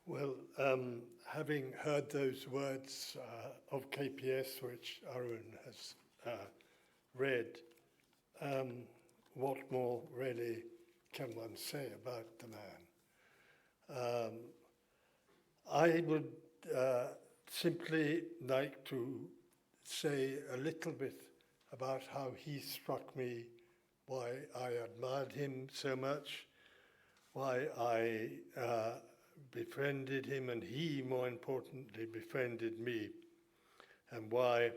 Well, having heard those words of KPS, which Arun has read, what more really can one say about the man? I would simply like to say a little bit about how he struck me, why I admired him so much, why I befriended him, and he, more importantly, befriended me, and why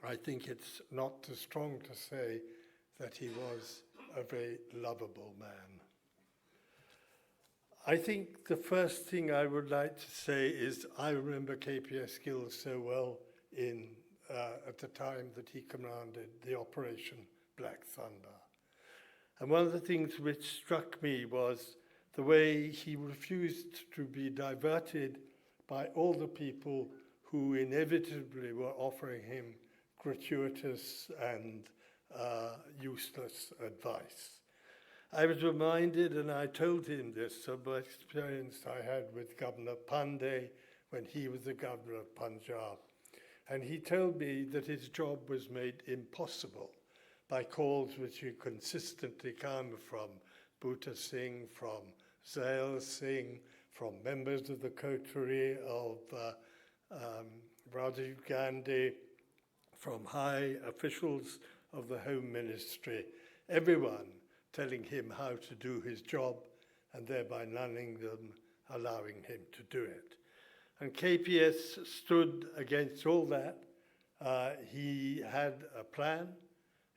I think it's not too strong to say that he was a very lovable man. I think the first thing I would like to say is I remember KPS Gill so well at the time that he commanded the Operation Black Thunder. And one of the things which struck me was the way he refused to be diverted by all the people who inevitably were offering him gratuitous and useless advice. I was reminded, and I told him this, of the experience I had with Governor Pandey when he was the governor of Punjab. And he told me that his job was made impossible by calls which he consistently came from Bhutta Singh, from Zail Singh, from members of the coterie of Rajiv Gandhi, from high officials of the Home Ministry, everyone telling him how to do his job and thereby none of them allowing him to do it. And KPS stood against all that. He had a plan.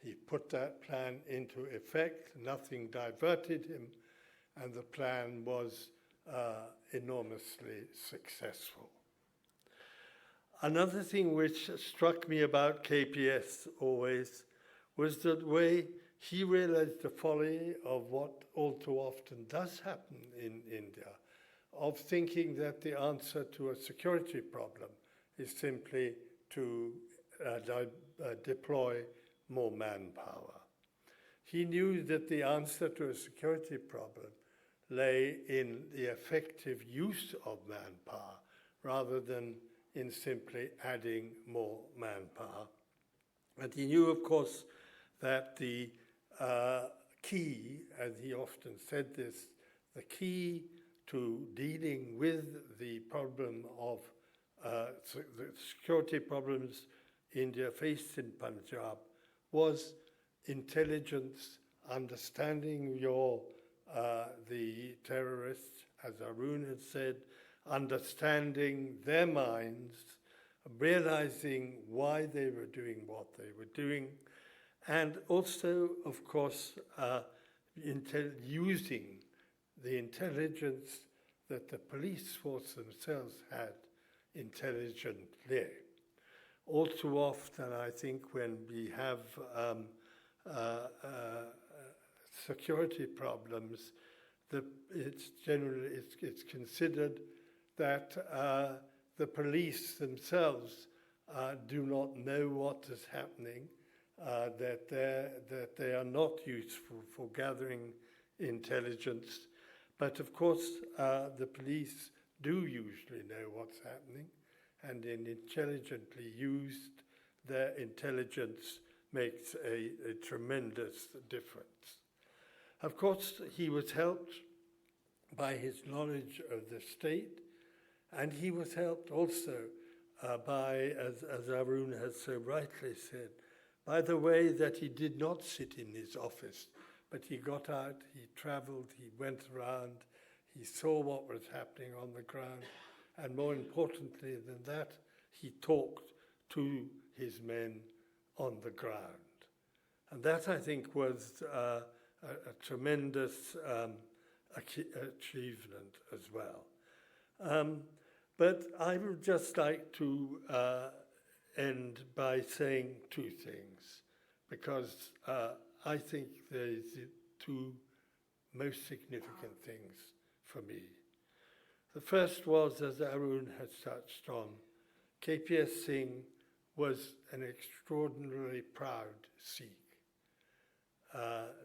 He put that plan into effect. Nothing diverted him. And the plan was enormously successful. Another thing which struck me about KPS always was the way he realized the folly of what all too often does happen in India, of thinking that the answer to a security problem is simply to deploy more manpower. He knew that the answer to a security problem lay in the effective use of manpower rather than in simply adding more manpower. And he knew, of course, that the key, as he often said this, the key to dealing with the problem of the security problems India faced in Punjab was intelligence, understanding the terrorists, as Arun had said, understanding their minds, realizing why they were doing what they were doing, and also, of course, using the intelligence that the police force themselves had intelligently. All too often, I think, when we have security problems, it's considered that the police themselves do not know what is happening, that they are not useful for gathering intelligence. But of course, the police do usually know what's happening, and in intelligently used, their intelligence makes a tremendous difference. Of course, he was helped by his knowledge of the state, and he was helped also by, as Arun has so rightly said, by the way that he did not sit in his office, but he got out, he traveled, he went around, he saw what was happening on the ground, and more importantly than that, he talked to his men on the ground. And that, I think, was a tremendous achievement as well. But I would just like to end by saying two things, because I think there's the two most significant things for me. The first was, as Arun has touched on, KPS Singh was an extraordinarily proud Sikh.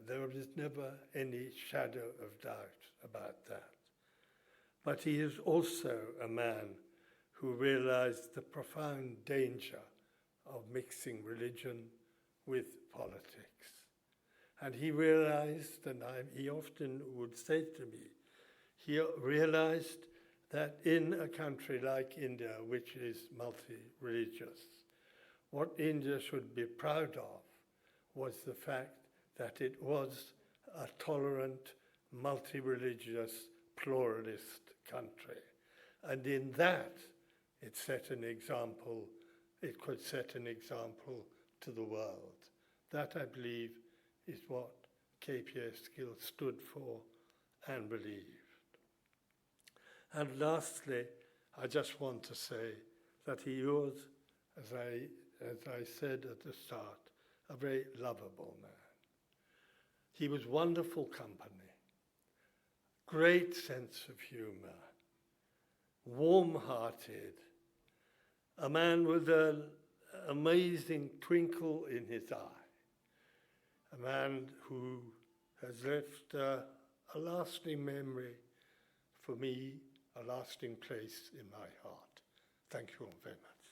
There was never any shadow of doubt about that. but he is also a man who realized the profound danger of mixing religion with politics. And he realized, and he often would say to me, he realized that in a country like India, which is multi-religious, what India should be proud of was the fact that it was a tolerant, multi-religious, pluralist country. And in that, it set an example, it could set an example to the world. That, I believe, is what KPS Gill stood for and believed. And lastly, I just want to say that he was, as I said at the start, a very lovable man. He was wonderful company, great sense of humor, warm-hearted, a man with an amazing twinkle in his eye, a man who has left a lasting memory for me, a lasting place in my heart. Thank you all very much.